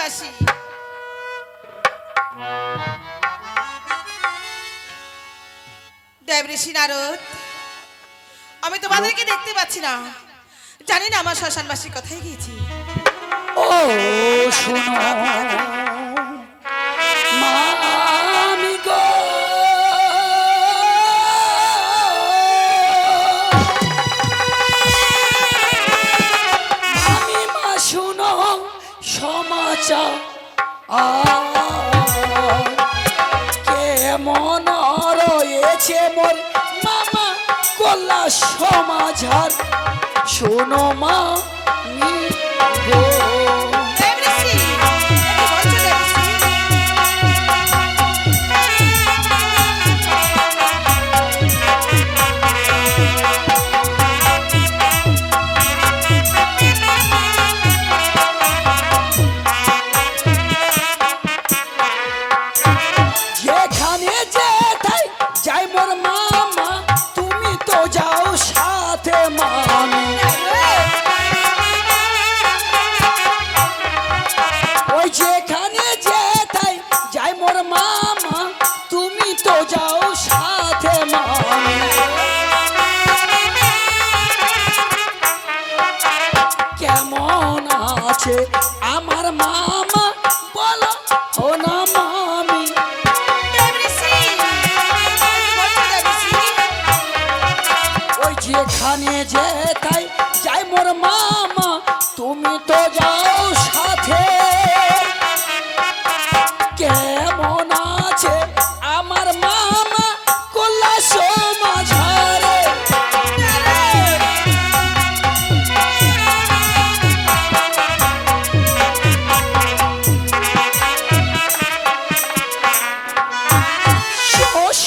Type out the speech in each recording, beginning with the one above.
মাসি, দেবঋষি নারদ, আমি তোমাদেরকে দেখতে পাচ্ছি না। জানি না আমার শ্মশানবাসী কোথায় গিয়েছি। ও শোনো মামি গো, মামি মা শোনো সমাচার কেমন রয়েছে মোর মামা কল্লা সমাচার শোনো মা গো। দেবঋষি, কি বলছো দেবঋষি? যেখানে যেথায় যাই মোর মামা তুমি তো যাও সাথে মামি, ওই যেখানে যেথায় যাই মোর মামা তুমি তো যাও সাথে মামি। কেমন আছে আমার মামা বলো ও না মামি। দেবঋষি, কি বলছো দেবঋষি? ওই যেখানে যেতাই যাই মোর মামা তুমি তো যাও সাথে। কেমন আছে আমার মামা কল্লা সমাঝারে।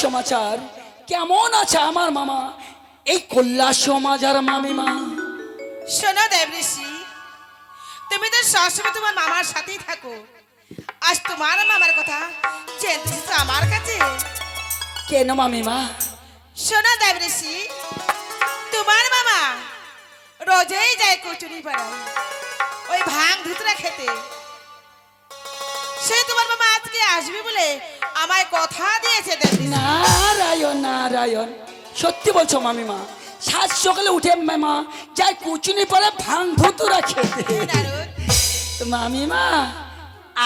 সমাচার কেমন আছে আমার মামা এই কল্লা সমাজার মামিমা। শোনো দেবঋষি, তুমি তো সবসময় তোমার মামার সাথেই থাকো। আজ তোমার মামার কথা জেনতে এসেছো আমার কাছে। কেন মামিমা? শোনো দেবঋষি, তোমার মামা রোজই যায় কচুরি পাড়ায় ওই ভাং ধুতরা খেতে। সে তোমার মামা আজকে আসবে বলে আমায় কথা দিয়েছে দেবঋষি। নারায়ণ নারায়ণ, সত্যি বলছো মামিমা? সাত সকালে উঠে মামা যাই কুচুনি পরে ভাং ভুতুরা খেতে। নারদ, মামিমা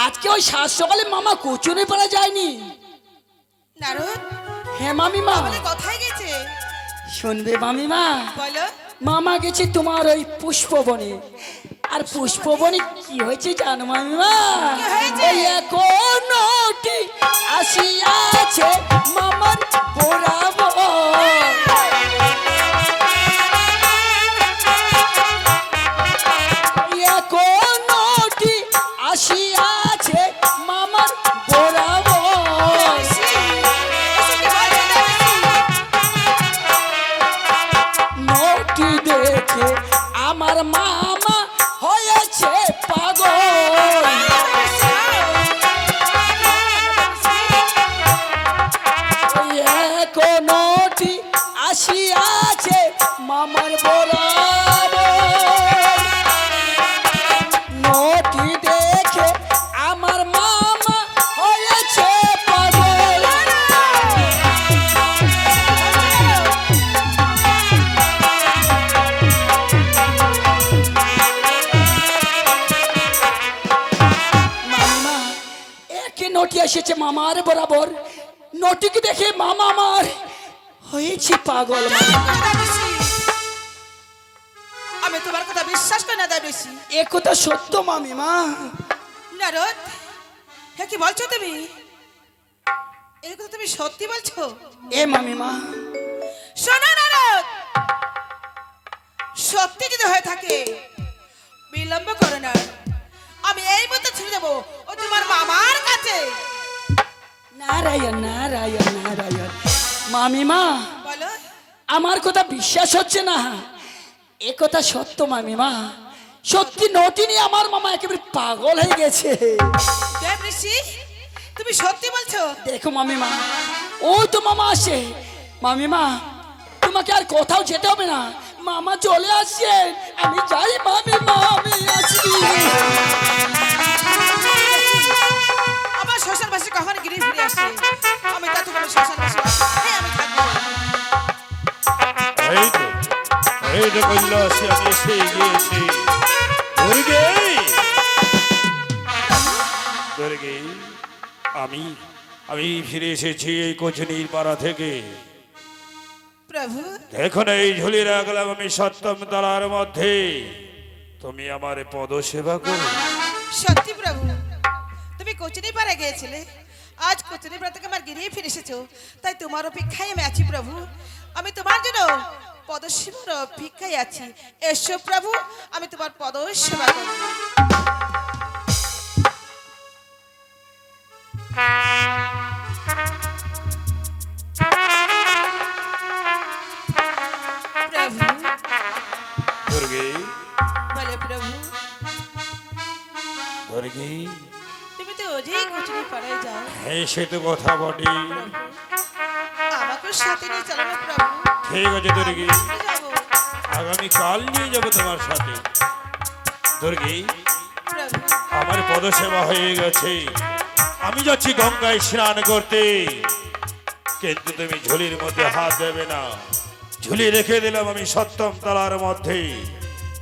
আজকে ওই সাত সকালে মামা কুচুনি পরে যায়নি? নারদ, হ্যাঁ মামিমা। বলে কোথায় গেছে শুনবে মামিমা, বলো। মামা গেছে তোমার ওই পুষ্পবনে। আর পুষ্পবনে কি হয়েছে জানো মামিমা? কি হয়েছে? ওই এখনটি আসিয়াছে মামার বরাবর। এখনটি আসিয়াছে মামার বরাবর। দেবঋষি, এসব কি বলছো দেবঋষি? নটি দেখে আমার মামা হয়েছে পাগল। এখনটি আসিয়াছে মামার বরাবর। নটি দেখে আমার মামা হয়েছে পাগল। মামা একে নটি এসেছে মামার বরাবর। নটিকে দেখে মামা আমার হয়েছে পাগল। দেবঋষি, আমি তোমার কথা বিশ্বাস করি না দেবঋষি। এ কথা সত্য মামিমা। নারদ, হ্যাঁ কি বলছো তুমি? এই কথা তুমি সত্যি বলছো? এ মামিমা, শোনো নারদ, সত্যি যদি হয়ে থাকে বিলম্ব করো না। আমি এই মতো ছেড়ে দেবো ও তোমার মামার কাছে। নারায়ণ নারায়ণ নারায়ণ। মামিমা বলো। আমার কথা বিশ্বাস হচ্ছে না। এ কথা সত্য মামিমা, সত্যি নটিনি আমার মামা একেবারে পাগল হয়ে গেছে। দেবঋষি, তুমি সত্যি বলছো? দেখো মামিমা, ওই তো মামা আসে। মামিমা তোমাকে আর কোথাও যেতে হবে না, মামা চলে আসছে। আমি যাই মামিমা, আমি আসি। এসেছি। দুর্গে, দুর্গে, আমি আমি ফিরে এসেছি এই কোচনির পাড়া থেকে। প্রভু এখন এই ঝুলি রাখলাম আমি সপ্তম তলার মধ্যে। তুমি আমার পদ সেবা করো। সত্যি প্রভু, তুমি কোচনি পাড়া গিয়েছিলে, আজ কোচনি পাড়া থেকে আমার গিরিয়ে ফিরে এসেছো, তাই তোমার অপেক্ষায় আমি আছি প্রভু। আমি তোমার জন্য পদসেবার অপেক্ষায় আছি। এসো প্রভু, আমি তোমার পদসেবা করব। প্রভু দুর্গে, বলে প্রভু, দুর্গে, তুমি তো ওজেই কোচনি পাড়ায় যাও হ্যাঁ সে তো কথা বটে। প্রভু, আমাকে সাথে নিয়ে চলো না প্রভু। ঠিক আছে দুর্গে, আমি সাথে যাবো আগামীকাল নিয়ে যাবো তোমার সাথে। দুর্গে, প্রভু। আমার পদসেবা হয়ে গেছে, আমি যাচ্ছি গঙ্গায় স্নান করতে। কিন্তু তুমি ঝুলির মধ্যে হাত দেবে না। ঝুলি রেখে দিলাম আমি সপ্তম তলার মধ্যে।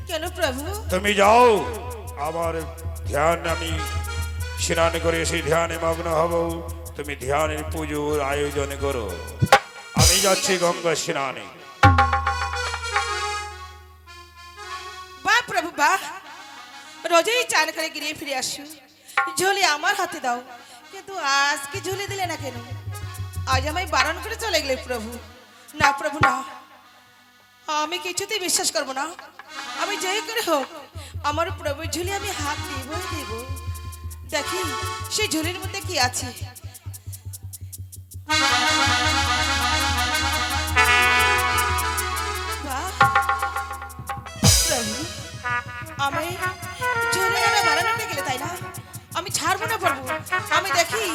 কেন প্রভু? তুমি যাও, আবার ধ্যান, আমি স্নান করে সেই ধ্যানে মগ্ন হব। তুমি ধ্যানের পুজোর আয়োজন করো, আমি যাচ্ছি গঙ্গা স্নানে। বাহ প্রভু বাহ, রোজই চান করে গিয়ে ফিরে আসো, ঝুলি আমার হাতে দাও। কিন্তু আজকে ঝুলি দিলে না কেন? আজ আমায় বারণ করে চলে গেলে প্রভু। না প্রভু না, আমি কিছুতেই বিশ্বাস করবো না। আমি যেই করে হোক আমার প্রভুর ঝুলি আমি হাত দেবই দেব। দেখি সেই ঝুলির মধ্যে কি আছে। বাহ প্রভু, আমি ঝুলি ধরে বাড়ানোতে গেলে তাই না? আমি ছাড়বো না প্রভু, আমি দেখি।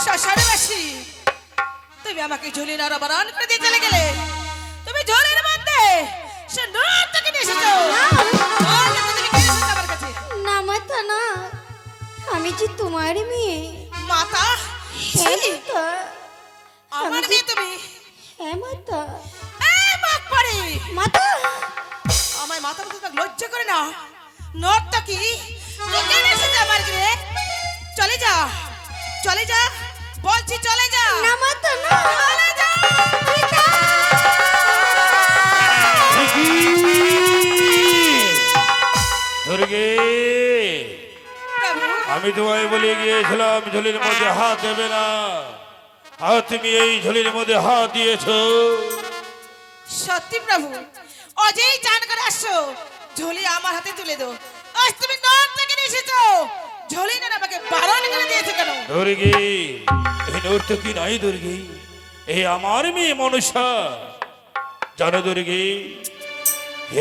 শ্মশানবাসী, তুমি আমাকে ঝুলি নাড়াবাড়ান করে দিয়ে চলে গেলে। তুমি ঝুলির মধ্যে সে নর্তকী নিয়ে এসেছো। বলো তো তুমি কে এসেছো আমার কাছে? না মাতা না, আমি যে তোমার মেয়ে। মাতা? হ্যাঁ ছি, মাতা, আমার মেয়ে তুমি? হ্যাঁ মাতা। এই মুখ পড়ি, মাতা, আমায় মাথা মতো তোমাকে লজ্জা করে না? নর্তকী, তুই কেন এসেছো আমার গৃহে? চলে যা, চলে যা বলছি, চলে যা। না মাতা না। চলে যা। দুর্গে, প্রভু আমি তোমায় বলে গিয়েছিলাম ঝুলির মধ্যে হাত দেবে না, আর তুমি এই ঝুলির মধ্যে হাত দিয়েছো। সত্যি প্রভু, অজেই চান করে আসছো, ঝুলি আমার হাতে তুলে দাও। আজ তুমি নর্থ থেকে নিয়ে এসেছো, ঝুলি না আমাকে বারণ করে দিয়েছে কেন? দুর্গে, এই নর্ত কি নাই দুর্গে, এই আমার মেয়ে মনসা। জানো দুর্গে,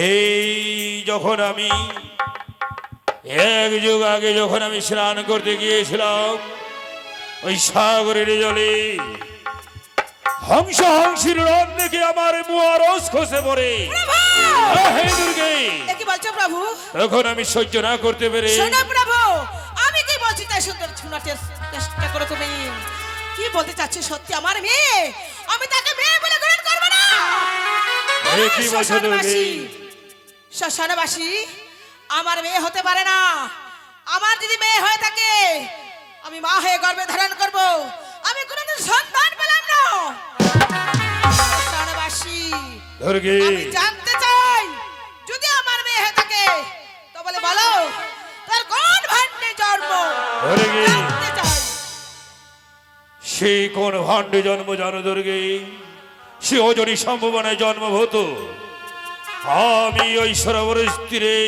এই যখন আমি এক যুগ আগে যখন আমি স্নান করতে গিয়েছিলাম ওই সাগরের জলে, হংসীর রথ দেখে আমার মুয়ারস খসে পড়ে। হে দুর্গে, এ কি বলছো প্রভু? তখন আমি সহ্য না করতে পেরে শোনো প্রভু, আমি কি বলছি তাই সুন্দর শোনার চেষ্টা করো তুমি। কি বলতে চাচ্ছি সত্যি আমার মেয়ে, আমি তাকে মেয়ে বলে গ্রহণ করব না। এ কি বলছো দুর্গে? শ্মশানবাসী, আমার মেয়ে হতে পারে না। আমার যদি মেয়ে হয়ে থাকে আমি মা হয়ে গর্ভে ধারণ করব। আমি কোনোদিন সন্তান পেলাম না। শ্মশানবাসী, দুর্গে, আমি জানতে চাই যদি আমার মেয়ে হয়ে থাকে তো বলে বলো তার কোন ভান্ডে জন্ম? দুর্গে, জানতে চাই। সেই কোন ভাণ্ডে জন্ম জানো দুর্গে? সে অজনী সম্ভাবনায় জন্মভূত। আমি ওই সরোবরের তীরে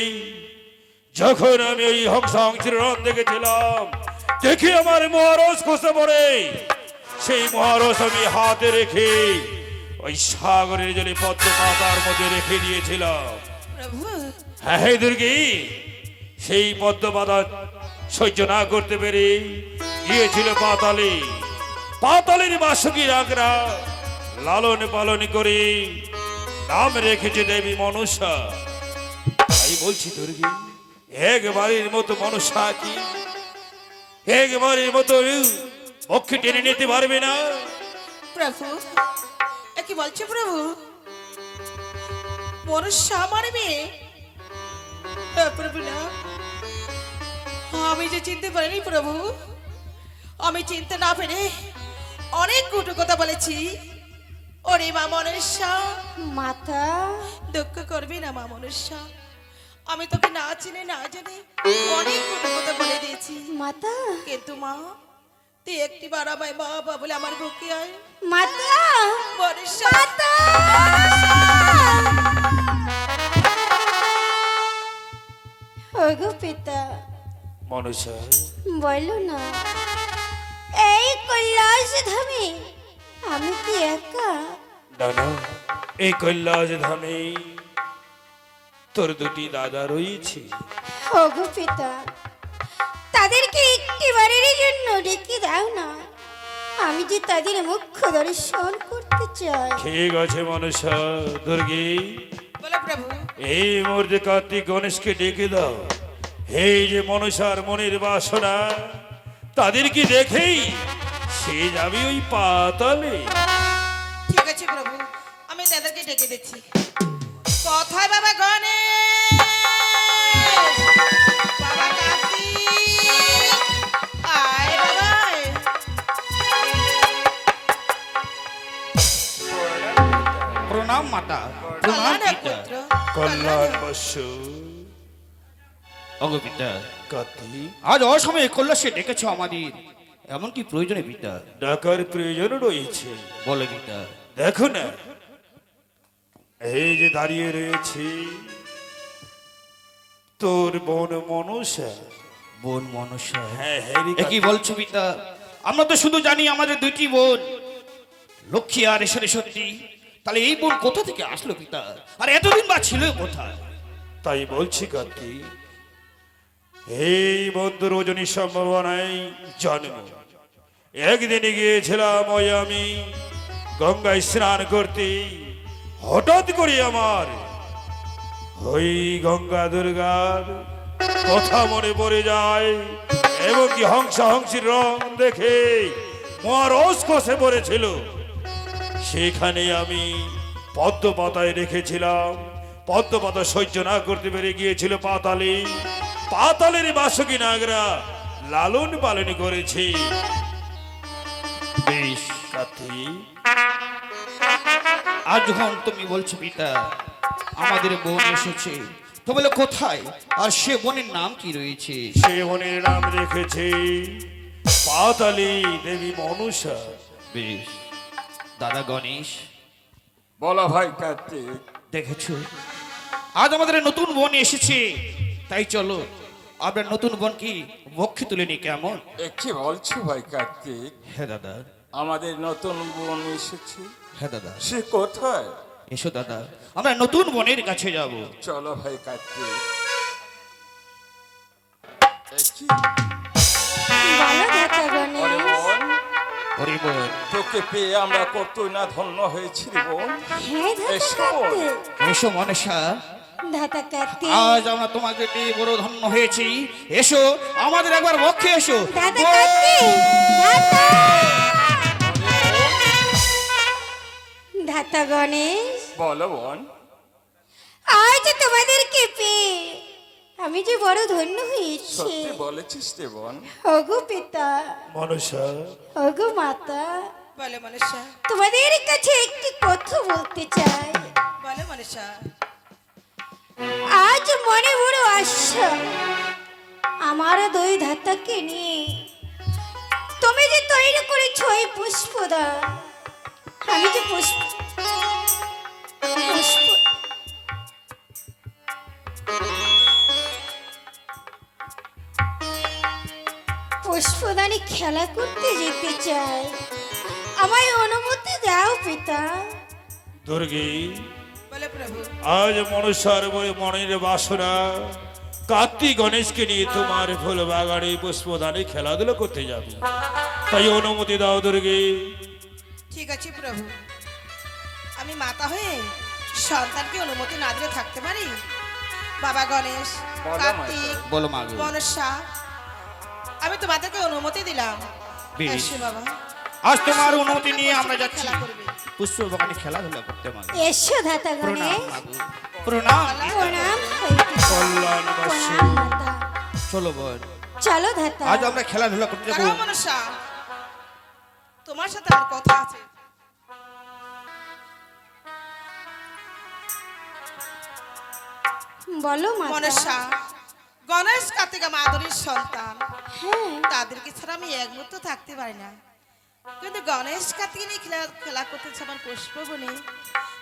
যখন আমি ওই হংসীর রথ দেখেছিলাম, দেখি আমার মহারস খসে পড়ে। সেই মহারস আমি হাতে রেখে ওই সাগরের জলে পদ্ম পাতার মধ্যে রেখে দিয়েছিলাম। প্রভু হ্যাঁ হে দুর্গে, সেই পদ্ম পাতা সহ্য না করতে পেরে গিয়েছিল পাতালে। পাতালের বাসুকি রাগরা লালন পালন করে নাম রেখেছে দেবী মনসা। তাই বলছি দুর্গে, একবারের মতো মনসা কি একবারের মতো পক্ষে টেনে নিতে পারবে না? প্রভু, এ কি বলছো প্রভু? মনুষ্য আমার মেয়ে? না প্রভু না, আমি যে চিনতে পারিনি প্রভু। আমি চিনতে না পেরে অনেক কুটু কথা বলেছি। ওরে মা মনুষ্য, মাতা, দুঃখ করবি না মা মনুষ্য। আমি তোকে না চিনে না জানি অনেক কুটু কথা বলে দিয়েছি, মাতা, কিন্তু মা তুই একটি বার আমায় বাবা বলে আমার বুকে আয় মাতা, মনুষ্য। মাতা। ওগো পিতা, মনুষ্য, বলো না, এই কৈলাস ধামে আমি কি একা? না না, এই কৈলাস ধামে তোর দুটি দাদা রয়েছে। ওগো পিতা, তাদেরকে একটিবারের জন্য ডেকে দাও না, আমি যে তাদের মুখ্য দর্শন করতে চাই। ঠিক আছে মনুষ্য। দুর্গে, বলো প্রভু। এই মুহূর্তে কার্তিক গণেশকে ডেকে দাও। এই যে মনুষ্যার মনের বাসনা, তাদেরকে দেখেই সে যাবে ওই পাতালে। ঠিক আছে প্রভু, আমি তাদেরকে ডেকে দিচ্ছি। কোথায় বাবা গণেশ? বাবা কার্তিক, আয় বাবা আয়। প্রণাম মাতা, প্রণাম কল্যাণের পিতা। পুত্র, কল্যাণ বৎস। অগো পিতা, কার্তিক, আজ অসময়ে কৈলাসে ডেকেছ আমাদের, এমন কি প্রয়োজনে পিতা? ডাকার প্রয়োজন রয়েছে। বলে পিতা। দেখো না, এই যে দাঁড়িয়ে রয়েছে তোর বোন মনুষ্যা। বোন মনসা? হ্যাঁ হ্যাঁ রে এ কি বলছো পিতা? আমরা তো শুধু জানি আমাদের দুইটি বোন, লক্ষ্মী আর সরস্বতী। তাহলে এই বোন কোথা থেকে আসলো পিতা? আর এতদিন বা ছিল কোথায়? তাই বলছি কার্তিক, এই বন্ধু রজনীর সম্ভাবনায় জন্ম। একদিনে গিয়েছিলাম ওই আমি গঙ্গায় স্নান করতে, হঠাৎ করে আমার ওই গঙ্গা দুর্গার কথা মনে পড়ে যায়, এবং কি হংসা হংসীর রং দেখে মহারস কষে পড়েছিল। সেখানে আমি পদ্ম পাতায় রেখেছিলাম। পদ্ম পাতা সহ্য না করতে পেরে গিয়েছিল পাতালে। পাতালের বাসকি নাগরা লালন পালন করেছি। বেশ, কার্তিক, আজ যখন তুমি বলছো পিতা আমাদের বোন এসেছে, তো বলে কোথায়? আর সে বোনের নাম কি রয়েছে? সে বোনের নাম রেখেছে পাতালি দেবী মনুষা। বেশ, দাদা গণেশ, বলো ভাই কার্তিক। দেখেছো আজ আমাদের নতুন বোন এসেছে, তাই চলো আমরা নতুন বোন কি বক্ষে তুলে নি, কেমন? কি বলছো ভাই কার্তিক? হ্যাঁ দাদা, আমাদের নতুন বোন এসেছে, হ্যাঁ দাদা। সে কোথায়? এসো দাদা, আমরা নতুন বোনের কাছে যাব। চলো ভাই কার্তিক। কি? বলো দাতা ওরে গণেশ। বোন, ওরে বোন, তোকে পেয়ে আমরা কতই না ধন্য হয়েছি রে বোন। হ্যাঁ দাতা এসো। কার্তিক, এসো মনসা, দাতা কার্তিক, আজ আমরা তোমাকে পেয়ে বড় ধন্য হয়েছি। এসো আমাদের একবার বক্ষে এসো। দাতা কার্তিক, দাতা। দাতা গণেশ, বলো বোন। আজ তোমাদেরকে পেয়ে আমি যে বড় ধন্য হয়েছি। সত্যি বলেছিস রে বোন। ওগো পিতা, মনুষা, ওগো মাতা, বলে মনুষ্য, তোমাদের কাছে একটি কথা বলতে চাই। বলে মনুষ্য। আজ মনে বড় আশা, আমার দুই ধাতাকে নিয়ে তুমি যে তৈরি করেছো এই পুষ্পদান, আমি যে পুষ্পদানে খেলা করতে যেতে চাই, আমায় অনুমতি দাও পিতা। দুর্গে, বলে প্রভু। আজ মনুষ্যার মনের বাসনা, কার্তিক গণেশকে নিয়ে তোমার ফুল বাগানে পুষ্পদানে খেলাধুলো করতে যাবে। তাই অনুমতি দাও দুর্গে। ঠিক আছে প্রভু, আমি মাতা হয়ে সন্তানকে অনুমতি না দিলে থাকতে পারি? বাবা গণেশ, বলো কার্তিক, বলো মা গো। মনসা, আমি তোমাদেরকে অনুমতি দিলাম। বেশ। এসো বাবা। আজ তোমার অনুমতি নিয়ে আমরা যাচ্ছি খেলা করবে। পুষ্প বাগানে খেলাধুলা করতে মাগো। এসো ধাতা গণেশ। প্রণাম মাগো, প্রণাম। প্রণাম হইতেছে। কল্যাণবাসী। প্রণাম মাতা। চলো বোন, চলো ধাতা। আজ আমরা খেলাধুলা করতে যাবো। দাঁড়াও মনসা, তোমার সাথে আমার কথা আছে। বলো মাতা। মনসা, গণেশ কার্তিক আমার আদরের সন্তান, হ্যাঁ তাদেরকে ছাড়া আমি এক মুহূর্ত থাকতে পারি না। কিন্তু গণেশ কার্তিক নিয়ে খেলা করতেছে আমার পুষ্প বনে,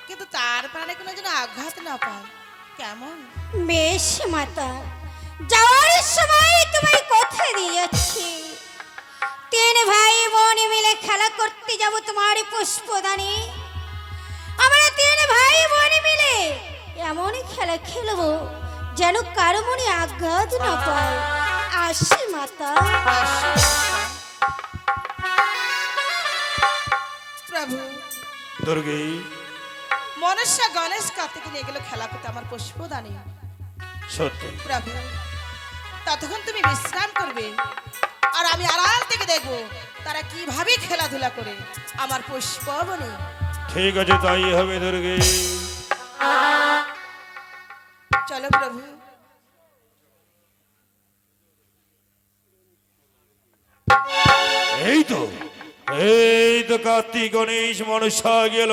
কিন্তু তার প্রাণে কোনো যেন আঘাত না পায়। কেমন? বেশ মাতা, যাওয়ার সময় তোমায় কথা দিয়ে যাচ্ছি, 3 ভাই বোন মিলে খেলা করতে যাব তোমার পুষ্পদানে। আমরা 3 ভাই বোন মিলে এমন খেলা খেলবো যেন কারো মনে আঘাত না পায়। আসি মাতা। প্রভু, দুর্গে, মনসা গণেশ কার্তিক নিয়ে গেল খেলা করতে আমার পুষ্প দানে। সত্যি প্রভু, ততক্ষণ তুমি বিশ্রাম করবে, আর আমি আড়াল থেকে দেখবো তারা কিভাবে খেলাধুলা করে আমার পুষ্প বনে। ঠিক আছে, তাই হবে দুর্গে। চলো প্রভু। এই তো, এই তো কার্তিক গণেশ মনসা গেল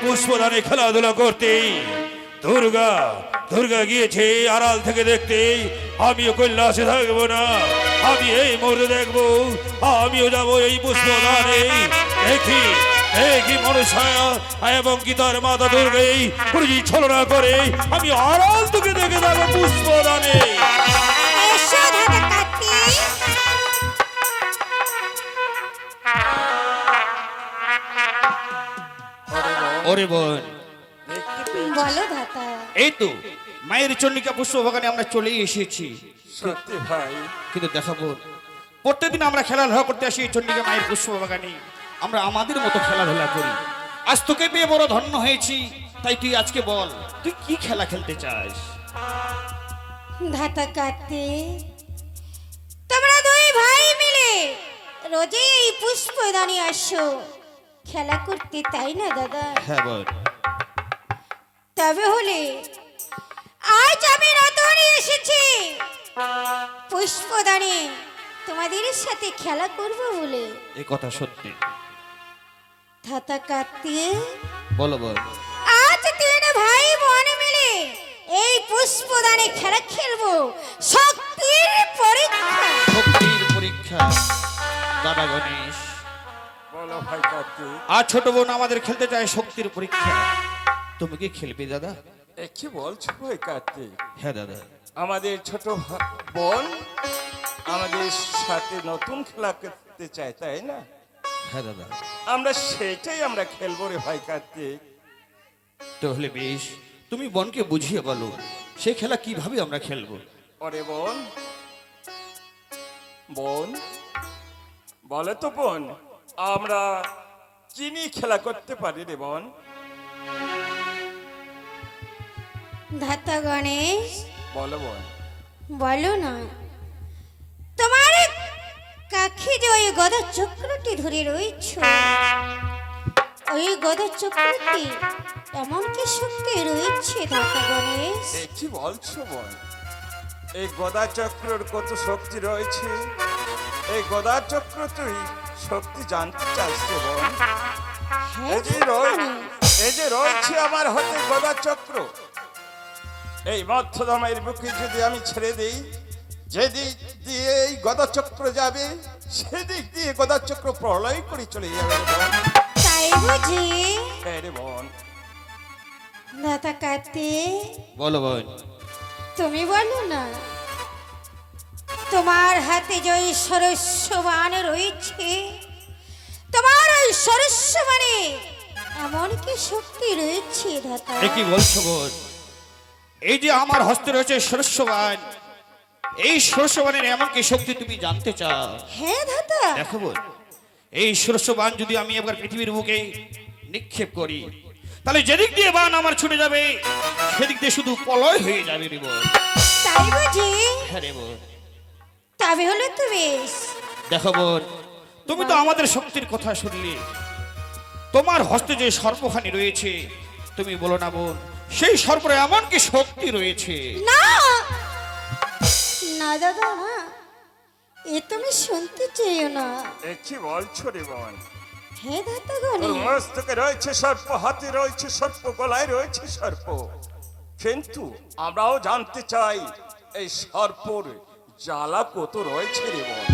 পুষ্পদানে খেলাধুলা করতে। দুর্গা, দুর্গা গিয়েছে আড়াল থেকে দেখতে। আমিও কৈলাসে থাকবো না, আমি এই মোড়ে দেখবো, আমিও যাবো এই পুষ্পদানে। দেখি দেখি মনসা এবং কি তার মাতা দুর্গে পুরী ছলনা করে, আমি আড়াল থেকে দেখে যাবো পুষ্পদানে। এসো ধাতা কার্তিক। ওরে বোন, বলো ধাতা। এই তো মায়ের চন্ডিকা পুষ্প বাগানে আমরা চলে এসেছি। সত্যি ভাই, কিন্তু দেখাবো, প্রত্যেকদিন আমরা খেলাধুলা করতে আসি এই চন্ডিকা মায়ের পুষ্প বাগানে। আমরা আমাদের মতো খেলাধুলা করি। আজ তোকে পেয়ে বড় ধন্য হয়েছি, তাই তুই আজকে বল, তুই কি খেলা খেলতে চাস? ধাতা কার্তিক, তোমরা 2 ভাই মিলে রোজই এই পুষ্পদানে আসো খেলা করতে, তাই না দাদা? হ্যাঁ বল। তবে হলে আজ আমি নতুন এসেছি পুষ্পদানে তোমাদের সাথে খেলা করব বলে। এই কথা সত্যি? ধাতা কার্তিক, বলো বল। আজ 3 ভাই বোন মিলে এই পুষ্পদানে খেলা খেলবো শক্তির পরীক্ষা। শক্তির পরীক্ষা। দাদা গণেশ, বলো ভাই কার্তিক, আর ছোট বোন আমাদের খেলতে চায় শক্তির পরীক্ষা। তুমি কি খেলবে দাদা? এ কি বলছো ভাই কার্তিক? হ্যাঁ দাদা। আমাদের ছোট বোন আমাদের সাথে নতুন খেলা করতে চায়, তাই না? হ্যাঁ দাদা। আমরা সেটাই আমরা খেলবো রে ভাই কার্তিক। তাহলে বেশ, তুমি বোনকে বুঝিয়ে বলো সে খেলা কিভাবে আমরা খেলবো। ওরে বোন, বোন বলে তো বোন, আমরা কি নিয়ে খেলা করতে পারি রে বোন? ধাতা গণেশ, বলো বোন। বলো না, তোমার কাছে যে ওই গদা চক্রটি ধরে রয়েছ, ওই গদা চক্রটি এমন কি শক্তি রয়েছে ধাতা গণেশ? এ কি বলছো বোন? এই গদা চক্রের কত শক্তি রয়েছে, এই গদা চক্র তুই শক্তি জানতে চাস রে বোন? হ্যাঁ এই যে এই যে রয়েছে আমার হাতে গদা চক্র, এই মধ্যধামের বুকে যদি আমি ছেড়ে দিই, যেদিক দিয়ে এই গদা চক্র যাবে সেদিক দিয়ে গদা চক্র প্রলয় করে চলে যাবে রে বোন। তাই বুঝি? হ্যাঁ রে বোন। ধাতা কার্তিক, বলো বোন। তুমি বলো না, তোমার হাতে যে ওই সরস্ববান রয়েছে, তোমার ওই সরস্ববানে এমন কি শক্তি রয়েছে ধাতা? এ কি বলছো বোন? এই যে আমার হস্তে রয়েছে সরস্ববান, এই সরস্ববানের এমন কি শক্তি তুমি জানতে চাও? হ্যাঁ ধাতা। দেখো বোন, এই সরস্ববান যদি আমি একবার পৃথিবীর বুকে নিক্ষেপ করি, তাহলে যেদিক দিয়ে বান আমার ছুটে যাবে সেদিক দিয়ে শুধু পলয় হয়ে যাবে রে বোন। তাই বুঝি? হ্যাঁ রে বোন। তবে হলো তো বেশ। দেখো বোন, তুমি তো আমাদের শক্তির কথা শুনলে, তোমার হস্তে যে সর্পখানি রয়েছে, তুমি বলো না বোন, সেই সর্পের এমন কি শক্তি রয়েছে? না না দাদা না, এ তুমি শুনতে চেয়েও না। এ কি বলছো রে বোন? হে দাতাগণে, তোর মস্তকে রয়েছে সর্প, হাতে রয়েছে সর্প, গলায় রয়েছে সর্প, কিন্তু আমরাও জানতে চাই এই সর্পর জ্বালা কত রয়েছে রে বোন।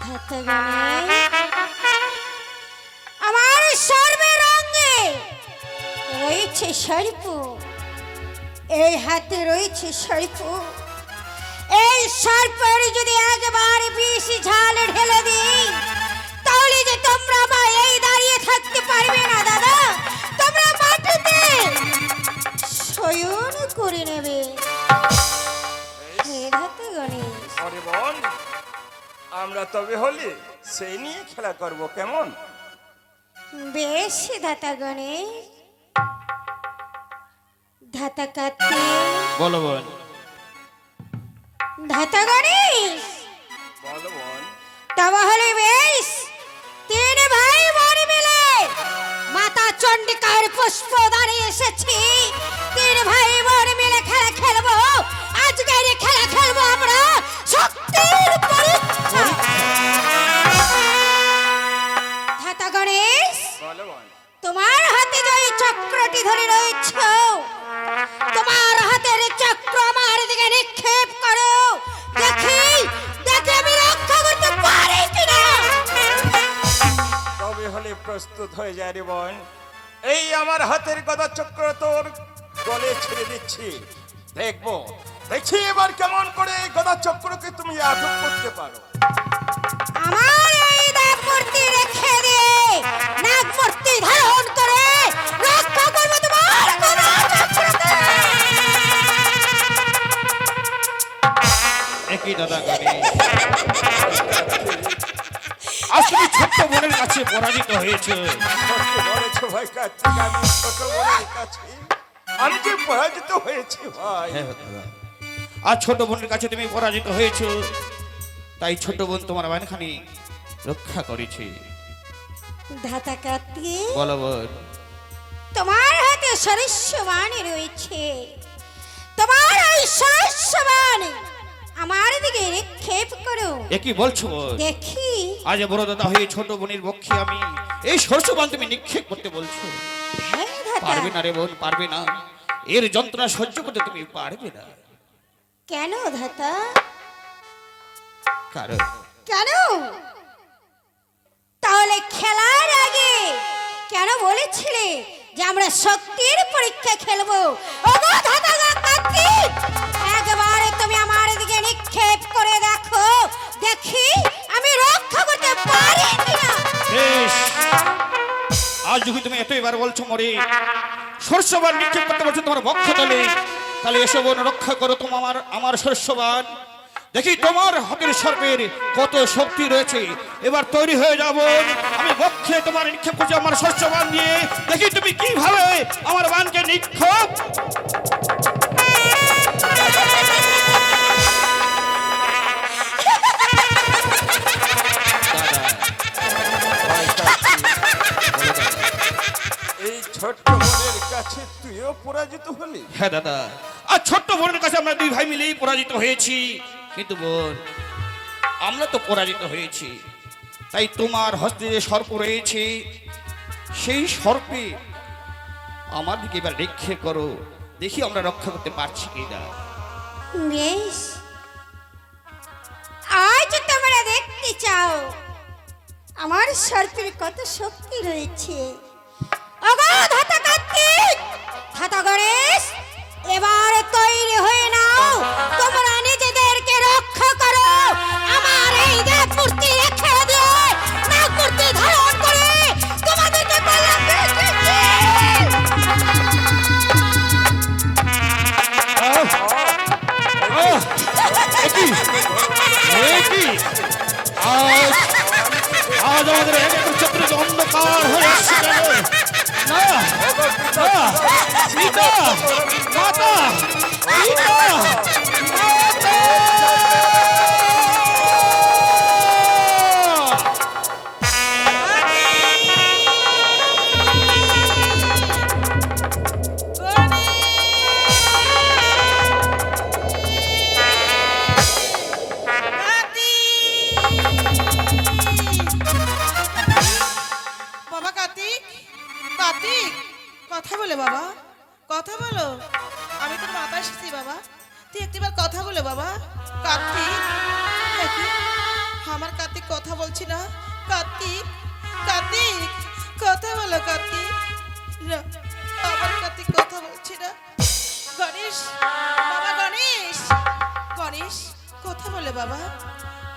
দাতাগণে, আমার সর্বের অঙ্গে রয়েছে সর্প, এই হাতে রয়েছে সর্প। এই সর্পের যদি একবার বিষ ঝাল ঢেলে দিই, তাহলে যে তোমরা বা এই দাঁড়িয়ে থাকতে পারবে না দাদা, তোমরা মাটিতে শয়ন করে নেবে। হে দাতাগণে, আরে বোন, আমরা তবে হলে সেই নিয়ে খেলা করব, কেমন? বেশ দাতাগণে। ধাতা কাতে, বলো বোন। ধাতাগণে, বলো বোন। তাহলে বেশ, তিন ভাই বোন মিলে মাতা চণ্ডিকার পুষ্পদানে এসেছি। তিন ভাই বোন মিলে খেলা খেলবো। আজকের এই খেলা খেলবো আমরা শক্তির পরীক্ষা। ধাতা গণেশ, বলো বোন। তোমার হাতে যে এই চক্রটি ধরে রয়েছে, তোমার হাতের চক্র আমার দিকে নিক্ষেপ করো। দেখি দেখি আমি রক্ষা করতে পারি কিনা। তবে হলে প্রস্তুত হয়ে যায় রে বোন। এই আমার হাতের গদা চক্র তোর গলে ছেড়ে দিচ্ছি, দেখবো দেখি এবার কেমন করে এই গদা চক্রকে তুমি আটক করতে পারো। আমার এই নাগমূর্তি রেখে দিয়ে নাগমূর্তি ধারণ করে রক্ষা করবো তোমার গদা চক্রকে। একই দাদা গানে, আজ তুমি ছোট্ট বোনের কাছে পরাজিত হয়েছে। সত্যি বলেছো ভাই কার্তিক, আমি ছোট বোনের কাছে আমি যে পরাজিত হয়েছি ভাই। আজ ছোট বোনের কাছে তুমি পরাজিত হয়েছো, তাই ছোট বোন তোমার বানখানি রক্ষা করেছে। ধাতা কার্তিক, বলো বোন। তোমার হাতে সরস্ববাণ রয়েছে, তোমার এই সরস্ববাণ আমার দিকে নিক্ষেপ করো। একই বলছো বোন? দেখি। আজ বড় দাদা হয়ে ছোট বোনের পক্ষে আমি এই সরস্ববান তুমি নিক্ষেপ করতে বলছো? হ্যাঁ ধাতা। পারবে না রে বোন, পারবে না। এর যন্ত্রণা সহ্য করতে তুমি পারবে না। কেন ধাতা? কারণ কেন? তাহলে খেলার আগে কেন বলেছিলে যে আমরা শক্তির পরীক্ষা খেলবো? ওগো ধাতা কার্তিক, একবার তুমি আমার দিকে নিক্ষেপ করে দেখো, দেখি আমি রক্ষা করতে পারি কিনা। বেশ, আজ যদি তুমি এতবার বলছো মরে সরস্ববান নিক্ষেপ করতে বলছো তোমার বক্ষ তলে, তাহলে এসো বোন, রক্ষা করো তোমার আমার সরস্ববান। দেখি তোমার হাতের সর্পের কত শক্তি রয়েছে। এবার তৈরি হয়ে যাব, আমি বক্ষে তোমার নিক্ষেপ করছি আমার সরস্ববান দিয়ে। দেখি তুমি কিভাবে আমার বানকে নিক্ষেপ। এই ছোট্ট বোনের কাছে তুইও পরাজিত হলি? হ্যাঁ দাদা, আর ছোট্ট বোনের কাছে আমরা দুই ভাই মিলেই পরাজিত হয়েছি। কিন্তু বোন, আমরা তো পরাজিত হয়েছি, তাই তোমার হস্তে যে সর্প রয়েছে, সেই সর্পে আমার দিকে এবার নিক্ষেপ করো, দেখি আমরা রক্ষা করতে পারছি কিনা। বেশ, আজ তোমরা দেখতে চাও আমার সর্পের কত শক্তি রয়েছে। ওগো ধাতা কার্তিক, ধাতা গণেশ, এবার তৈরি হয়ে নাও, তোমরা নিজেদেরকে রক্ষা করো। আমার এই নাগমূর্তি রেখে দিয়ে নাগমূর্তি ধারণ করে তোমাদেরকে বললাম দেখেছি। আজ আমাদের এক এক চক্র অন্ধকার হয়ে আসছে। কার্তিক কথা বলে বাবা, কথা বলো। আমি তোর মাথা এসেছি বাবা, তুই একটিবার কথা বলে বাবা। কার্তিক, এ কি? আমার কার্তিক কথা বলছি না। কার্তিক, কার্তিক কথা বলো কার্তিক। না, আমার কার্তিক কথা বলছি না। গণেশ, বাবা গণেশ, গণেশ কথা বলে বাবা।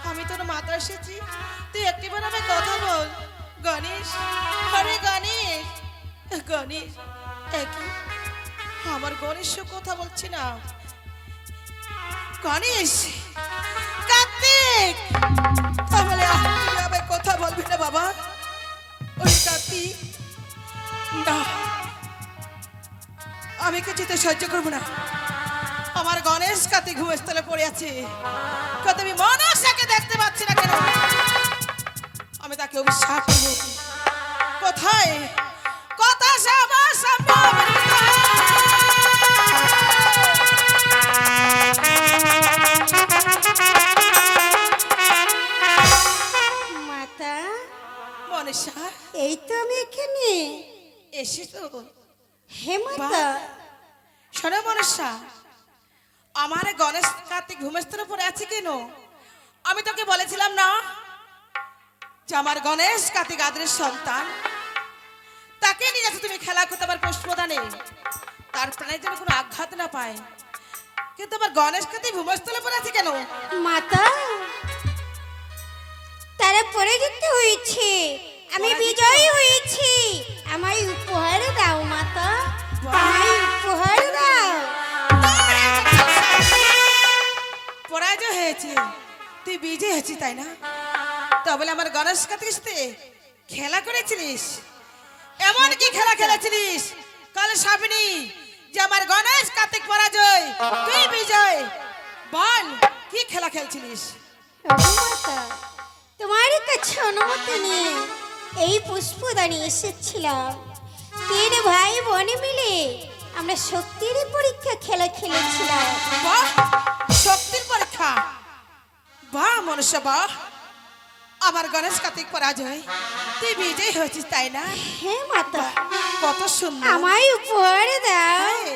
আমি তোর মাথা এসেছি, তুই একটিবার আমার কথা বল গণেশ। আরে গণেশ, গণেশ একই, আমার গণেশ কথা বলছি না। গণেশ, কার্তিক, তাহলে আপনি আবার কথা বলবি না বাবা? ওই কার্তিক, না, আমি কিছুতে সহ্য করবো না। আমার গণেশ কার্তিক ঘুমস্থলে পড়ে আছে, কত আমি মনসাকে দেখতে পাচ্ছি না কেন? আমি তাকে অভিশাপ করব। কোথায় কথা সে আমার সামনে অবতীর্ণ হয়। মাতা, মনসা এই তো আমি এখানে। এসেছো? হে মাতা, শোনো মনসা, আমার গণেশ কার্তিক ঘুমস্থলে পড়ে আছে কেন? আমি তোকে বলেছিলাম না যে আমার গণেশ কার্তিক আদরের সন্তান, তাকে নিয়ে যাচ্ছ তুমি খেলা করতে, আমার পুষ্পদানে তার প্রাণের যেন কোনো আঘাত না পায়। কিন্তু আমার গণেশ কার্তিক ঘুমস্থলে পড়ে আছে কেন? মাতা, তারা পরাজিত হয়েছে, আমি বিজয়ী হয়েছি। আমায় উপহার দাও মাতা, আমায় উপহার দাও। পরাজয় হয়েছে, তুই বিজয় হয়েছিস তাই না? তা বলে আমার গণেশ কার্তিকের সাথে খেলা করেছিলিস? এমন কি খেলা খেলেছিলিস কাল সাবিনী যে আমার গণেশ কার্তিক পরাজয় তুই বিজয়? বল, কি খেলা খেলছিলিস? ওগো মাতা, তোমার কাছে অনুমতি নিয়ে এই পুষ্পদানি এসেছিলাম। 3 ভাই বোন মিলে আমরা শক্তির পরীক্ষা খেলা খেলেছিলাম। বাহ, শক্তির পরীক্ষা! বাহ মনুষ্য বাহ, আমার গণেশ কার্তিক পরাজয় তুই বিজয় হয়েছিস তাই না? হে মাতা, কত সুন্দর! আমায় উপহার দাও, আয়,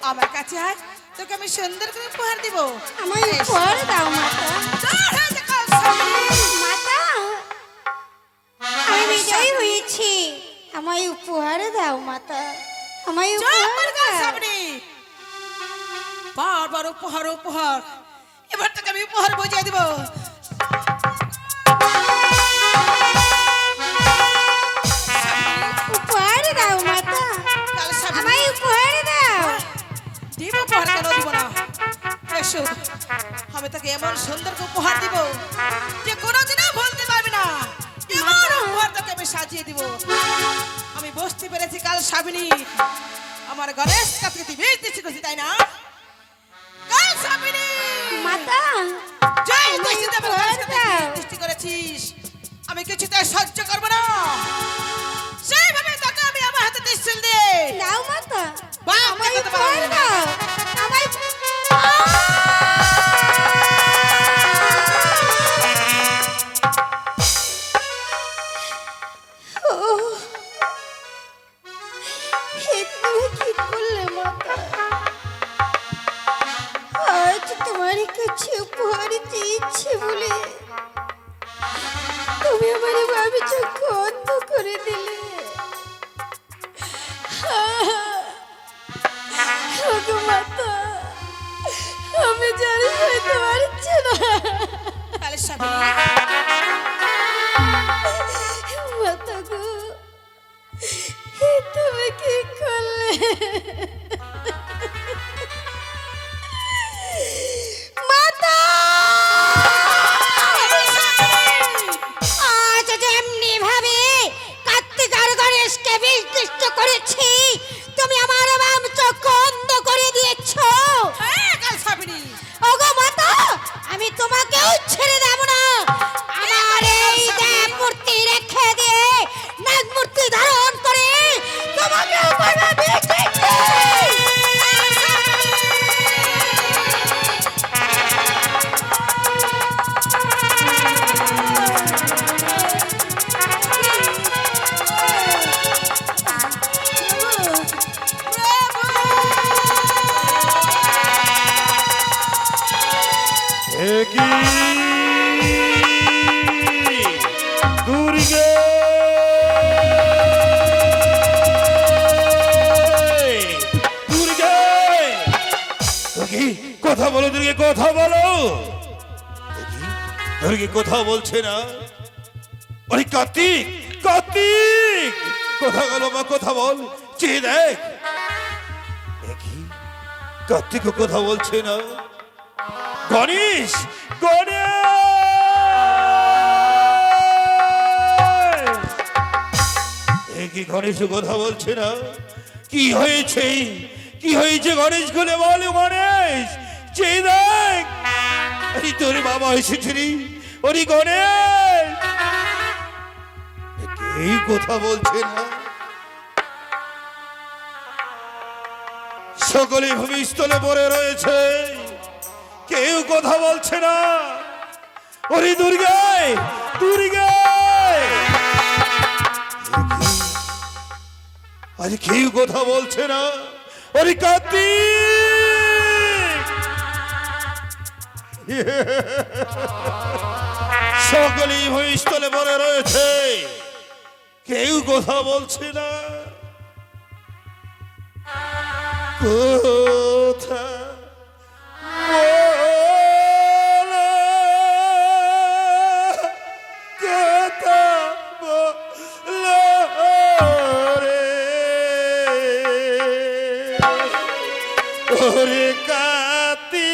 আমার কাছে আয়, তোকে আমি সুন্দর করে উপহার দিব। আমায় উপহার দাও মাতা। দূর হয়ে যা কাল সাবিনী। মাতা, আমি বিজয়ী হয়েছি, আমায় উপহার দাও মাতা, আমায় চুপ উপহার কর কাল দাও। সাবিনী। বারবার উপহার উপহার, এবার তোকে আমি উপহার বুঝিয়ে দিব। উপহার দাও মাতা, কাল সাবিনী, আমায় উপহার দাও। দিব উপহার, কেন দিব না? এসো, আমি তোকে এমন সুন্দর উপহার দিব যে কোনোদিনও ভুলতে পারবি না। এমন উপহার তোকে আমি সাজিয়ে দিব। আমি বুঝতে পেরেছি কাল সাবিনী, আমার গণেশ কার্তিক তুই বেশ দৃষ্টি করছিস তাই না? কাল সাবিনী, মাতা, জয় আমায় দৃষ্টিতে আমার উপহার গণেশ কার্তিক দাও। তুই দৃষ্টি করেছিস, আমি কিছুতে সহ্য করবো না। সেইভাবে তোকে আমি আমার হাতে ত্রিশূল দে। দাও মাতা, বাহ, আমায় দেখো তো উপহার বাবা। দাও, আমায় হে, তুমি কি করলে মাতা? আজ তোমার কাছে উপহার চেয়েছি বলে তুমি আমার ভাবি চোখ অন্ধ করে দিলে। ওগো মাতা, আমি জানি হইতে পারছি না। কাল সাবিনী, মাতা গো, তুমি কি করলে? মাতা, আজ যেমনি ভাবে কার্তিক আর গণেশকে বিষ্ট করেছি, তুমি আমার বাম চোখ অন্ধ করে দিয়েছ। হ্যাঁ কাল সাবিনী, ওগো মাতা, আমি তোমাকেও ছেড়ে দেব না। আমার এই দেব মূর্তি রেখে দিয়ে নাগ মূর্তি ধারণ করে তোমাকে বানাবে দেখে। কি দুর্গে দুর্গে দুর্গে কথা বলো দুর্গে কথা বলো দুর্গে কথা বলছে না ওরে কার্তিক কার্তিক কথা গেল মা কথা বল চেয়ে দেখ দেখি কার্তিকও কথা বলছে না গণেশ গণেশ কি গণেশ কথা বলছে না কি হয়েছে গণেশ খুলে বল গণেশ চেয়ে দেখ আরে তোর বাবা এসেছে রে ওরে গণেশ এই কথা বলছে না সকলে ভূমিস্থলে পড়ে রয়েছে কেউ কথা বলছে না ওরে দুর্গায় দুর্গায় আজ কেউ কথা বলছে না ওরে কার্তিক সকলেই ভূমিস্থলে পড়ে রয়েছে কেউ কথা বলছে না কথা ওরে কাতি